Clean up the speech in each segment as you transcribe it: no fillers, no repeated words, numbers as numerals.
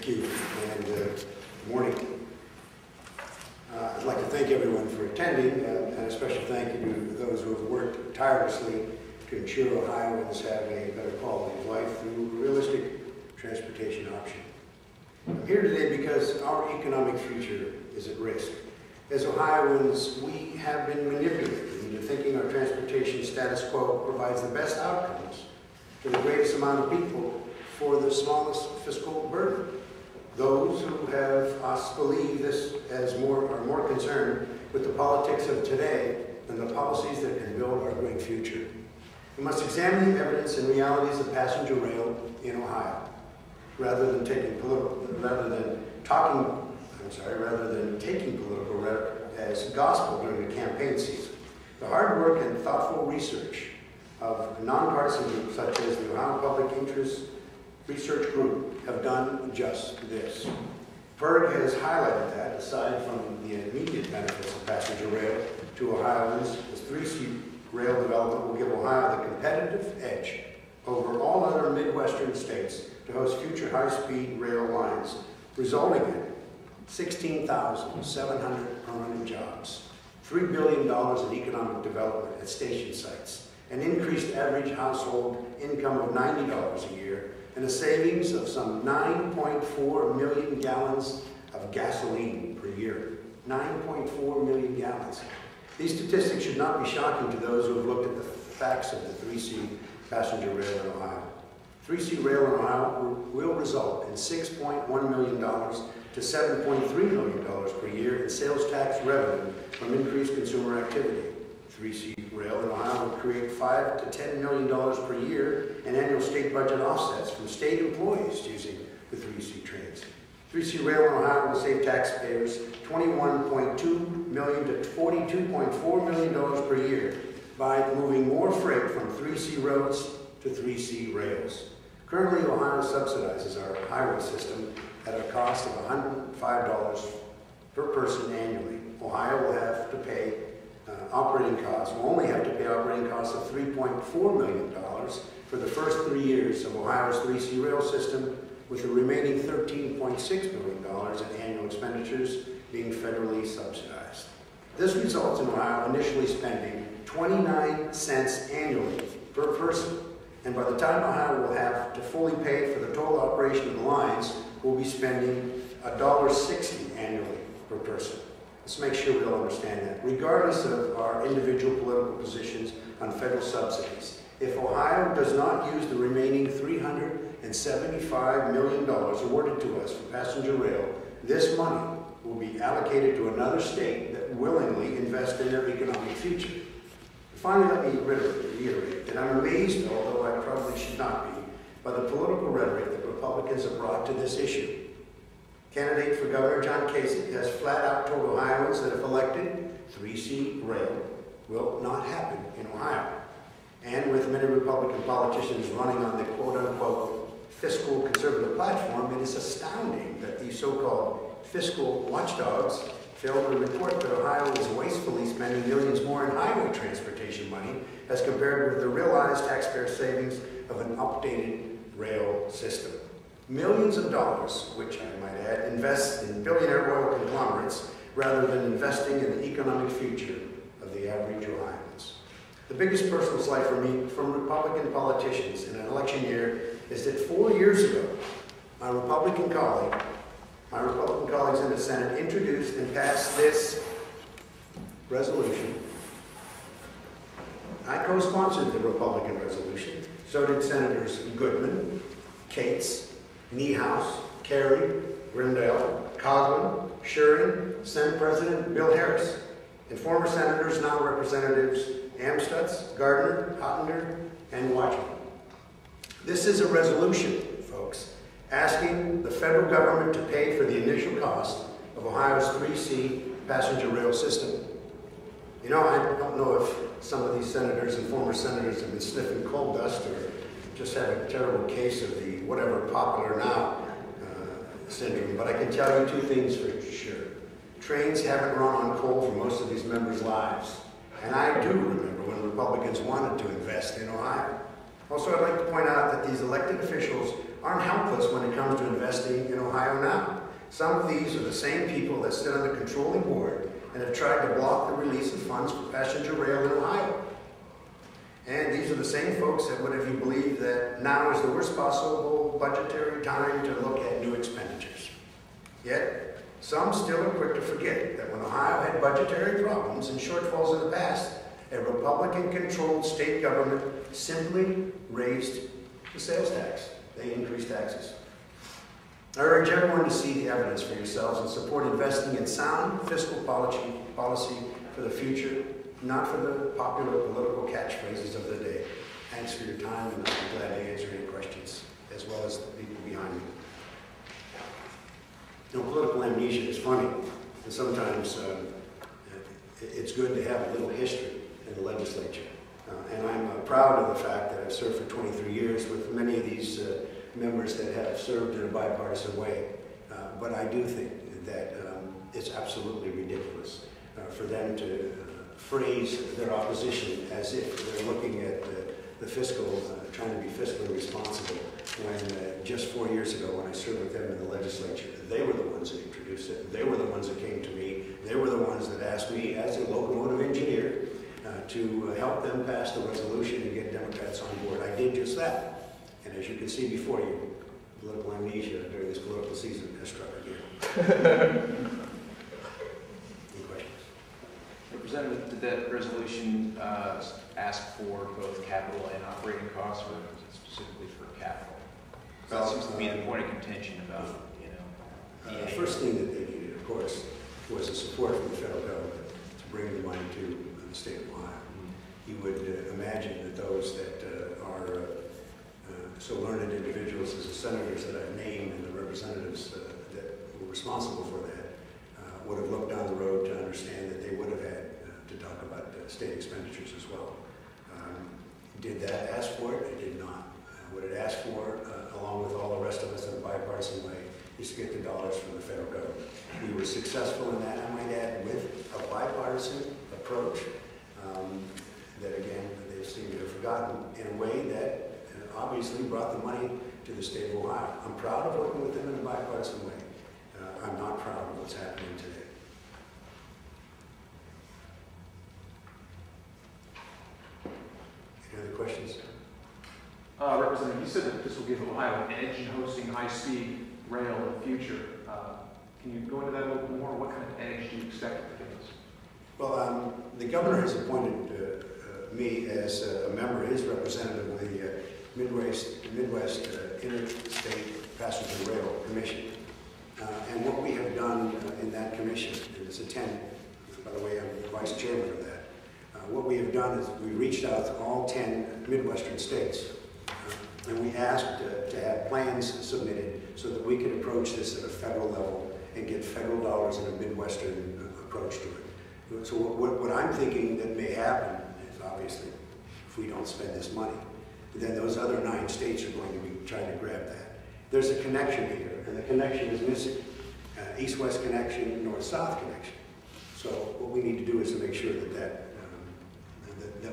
Thank you, and good morning. I'd like to thank everyone for attending, and a special thank you to those who have worked tirelessly to ensure Ohioans have a better quality of life through a realistic transportation option. I'm here today because our economic future is at risk. As Ohioans, we have been manipulated into thinking our transportation status quo provides the best outcomes to the greatest amount of people for the smallest fiscal burden. Those who have us believe this are more concerned with the politics of today than the policies that can build our great future. We must examine the evidence and realities of passenger rail in Ohio, rather than taking political rhetoric as gospel during the campaign season. The hard work and thoughtful research of nonpartisan groups such as the Ohio Public Interest Research Group have done just this. PIRG has highlighted that, aside from the immediate benefits of passenger rail to Ohioans, this 3C rail development will give Ohio the competitive edge over all other Midwestern states to host future high-speed rail lines, resulting in 16,700 permanent jobs, $3 billion in economic development at station sites, an increased average household income of $90 a year, and a savings of some 9.4 million gallons of gasoline per year. 9.4 million gallons. These statistics should not be shocking to those who have looked at the facts of the 3C passenger rail in Ohio. 3C rail in Ohio will result in $6.1 million to $7.3 million per year in sales tax revenue from increased consumer activity. 3C rail in Ohio will create $5 to $10 million per year in annual state budget offsets from state employees using the 3C trains. 3C rail in Ohio will save taxpayers $21.2 million to $42.4 million per year by moving more freight from 3C roads to 3C rails. Currently, Ohio subsidizes our highway system at a cost of $105 per person annually. Ohio will have to pay will only have to pay operating costs of $3.4 million for the first 3 years of Ohio's 3C rail system, with the remaining $13.6 million in annual expenditures being federally subsidized. This results in Ohio initially spending 29 cents annually per person, and by the time Ohio will have to fully pay for the total operation of the lines, we'll be spending $1.60 annually per person. Let's make sure we all understand that. Regardless of our individual political positions on federal subsidies, if Ohio does not use the remaining $375 million awarded to us for passenger rail, this money will be allocated to another state that willingly invests in their economic future. Finally, let me reiterate that I'm amazed, although I probably should not be, by the political rhetoric that Republicans have brought to this issue. Candidate for Governor John Kasich has flat out told Ohioans that if elected, 3C rail will not happen in Ohio. And with many Republican politicians running on the quote-unquote fiscal conservative platform, it is astounding that these so-called fiscal watchdogs fail to report that Ohio is wastefully spending millions more in highway transportation money as compared with the realized taxpayer savings of an updated rail system. Millions of dollars, which I might add, invest in billionaire oil conglomerates rather than investing in the economic future of the average Ohioans. The biggest personal slight for me from Republican politicians in an election year is that 4 years ago, my Republican colleagues in the Senate introduced and passed this resolution. I co-sponsored the Republican resolution. So did Senators Goodman, Cates, Niehaus, Carey, Grindale, Coughlin, Schuring, Senate President Bill Harris, and former Senators, now Representatives Amstutz, Gardner, Hottender, and Watchman. This is a resolution, folks, asking the federal government to pay for the initial cost of Ohio's 3C passenger rail system. You know, I don't know if some of these senators and former senators have been sniffing coal dust or just had a terrible case of the whatever popular now syndrome, but I can tell you two things for sure. Trains haven't run on coal for most of these members' lives, and I do remember when Republicans wanted to invest in Ohio. Also, I'd like to point out that these elected officials aren't helpless when it comes to investing in Ohio now. Some of these are the same people that sit on the controlling board and have tried to block the release of funds for passenger rail in Ohio. And these are the same folks that would have you believe that now is the worst possible budgetary time to look at new expenditures. Yet, some still are quick to forget that when Ohio had budgetary problems and shortfalls in the past, a Republican-controlled state government simply raised the sales tax. They increased taxes. I urge everyone to see the evidence for yourselves and support investing in sound fiscal policy for the future, not for the popular political catchphrases of the day. Thanks for your time, and I'll be glad to answer any questions, as well as the people behind me. You know, political amnesia is funny, and sometimes it's good to have a little history in the legislature. And I'm proud of the fact that I've served for 23 years with many of these members that have served in a bipartisan way. But I do think that it's absolutely ridiculous for them to phrase their opposition as if they're looking at the fiscal, trying to be fiscally responsible, when just 4 years ago when I served with them in the legislature, they were the ones that introduced it. They were the ones that came to me. They were the ones that asked me as a locomotive engineer to help them pass the resolution and get Democrats on board. I did just that. And as you can see before you, political amnesia during this political season has struck again. Any questions? Representative, did that resolution ask for both capital and operating costs, or was it specifically for capital? So that seems to be the point of contention about, you know. The first thing that they needed, of course, was the support from the federal government to bring the money to the state of Ohio. You would imagine that those that are so learned individuals as the senators that I've named and the representatives that were responsible for that would have looked down the road to understand that they would have had to talk about state expenditures as well. Did that ask for it? It did not. What it asked for, along with all the rest of us in a bipartisan way, is to get the dollars from the federal government. We were successful in that, I might add, with a bipartisan approach that, again, they seem to have forgotten in a way that obviously brought the money to the state of Ohio. I'm proud of working with them in a bipartisan way. I'm not proud of what's happening today. Any other questions? Representative, you said that this will give Ohio an edge in hosting high-speed rail in the future. Can you go into that a little bit more? What kind of edge do you expect it to give us? Well, the governor has appointed me as a member, his representative of the Midwest Interstate Passenger Rail Commission. And what we have done in that commission, and it's a 10, by the way, I'm the vice chairman of that. What we have done is we reached out to all 10 Midwestern states, and we asked to have plans submitted so that we could approach this at a federal level and get federal dollars in a Midwestern approach to it. So what I'm thinking that may happen is, obviously, if we don't spend this money, then those other 9 states are going to be trying to grab that. There's a connection here, and the connection is missing. East-west connection, north-south connection. So what we need to do is to make sure that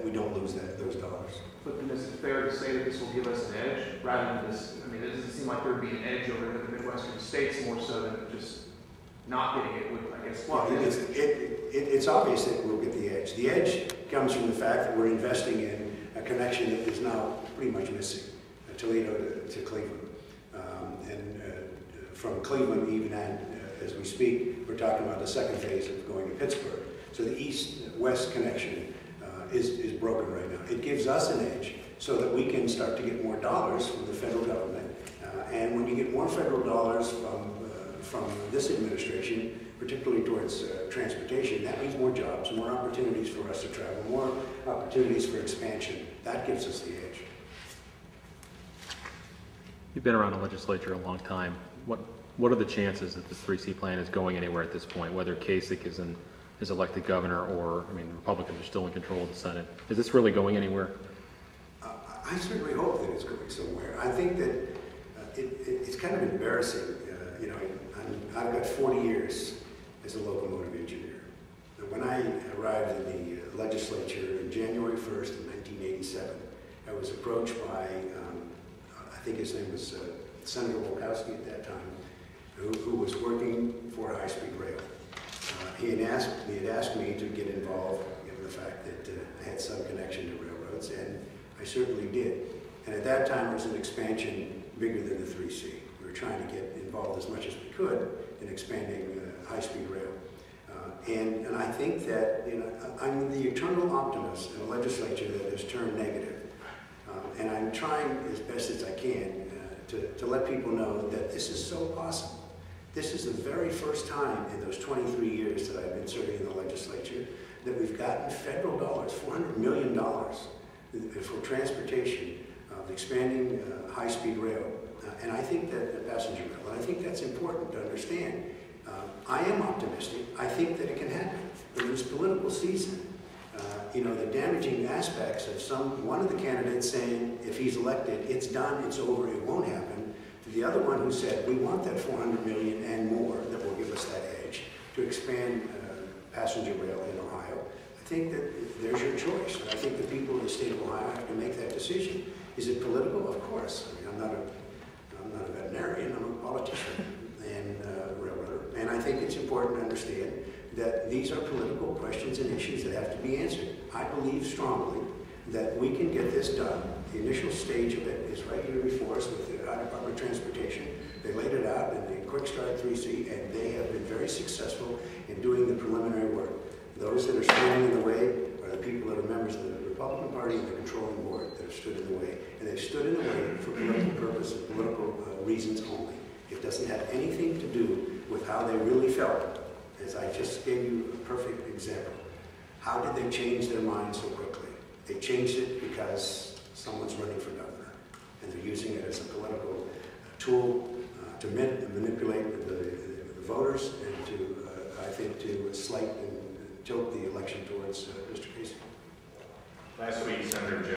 we don't lose those dollars. But then is it fair to say that this will give us an edge rather than this? I mean, it doesn't seem like there would be an edge over the Midwestern states more so than just not getting it with, I guess. Well, it's obvious that we'll get the edge. The edge comes from the fact that we're investing in a connection that is now pretty much missing, Toledo to Cleveland. And from Cleveland, even as we speak, we're talking about the second phase of going to Pittsburgh. So the east-west connection is broken right now. It gives us an edge so that we can start to get more dollars from the federal government. And when you get more federal dollars from this administration, particularly towards transportation, that means more jobs, more opportunities for us to travel, more opportunities for expansion. That gives us the edge. You've been around the legislature a long time. What are the chances that this 3C plan is going anywhere at this point, whether Kasich is elected governor or, I mean, the Republicans are still in control of the Senate? Is this really going anywhere? I certainly hope that it's going somewhere. I think that it's kind of embarrassing. You know, I've got 40 years as a locomotive engineer. And when I arrived in the legislature in January 1st of 1987, I was approached by, I think his name was Senator Wolkowski at that time, who was working for high-speed rail. He had asked me to get involved, given the fact that I had some connection to railroads, and I certainly did. And at that time, it was an expansion bigger than the 3C. We were trying to get involved as much as we could in expanding high-speed rail. And I think that, you know, I'm the eternal optimist in a legislature that has turned negative. And I'm trying as best as I can to let people know that this is so possible. This is the very first time in those 23 years that I've been serving in the legislature that we've gotten federal dollars, $400 million for transportation, expanding high-speed rail. And I think that the passenger rail, and I think that's important to understand. I am optimistic. I think that it can happen. But in this political season, you know, the damaging aspects of one of the candidates saying, if he's elected, it's done, it's over, it won't happen, to the other one who said, we want that $400 million and more that will give us that edge to expand passenger rail in Ohio. I think that there's your choice. And I think the people of the state of Ohio have to make that decision. Is it political? Of course. I mean, I'm not a veterinarian, I'm a politician and railroader. And I think it's important to understand that these are political questions and issues that have to be answered. I believe strongly that we can get this done. The initial stage of it is right here before us with the Ohio Department of Transportation. They laid it out in the Quick Start 3C, and they have been very successful in doing the preliminary work. Those that are standing in the way are the people that are members of the Republican Party and the controlling board that have stood in the way. And they've stood in the way for political purposes, political reasons only. It doesn't have anything to do with how they really felt. As I just gave you a perfect example. How did they change their mind so quickly? They changed it because someone's running for governor, and they're using it as a political tool to manipulate the voters and to, I think, to slight and tilt the election towards Mr. Casey. Last week, Senator Jeff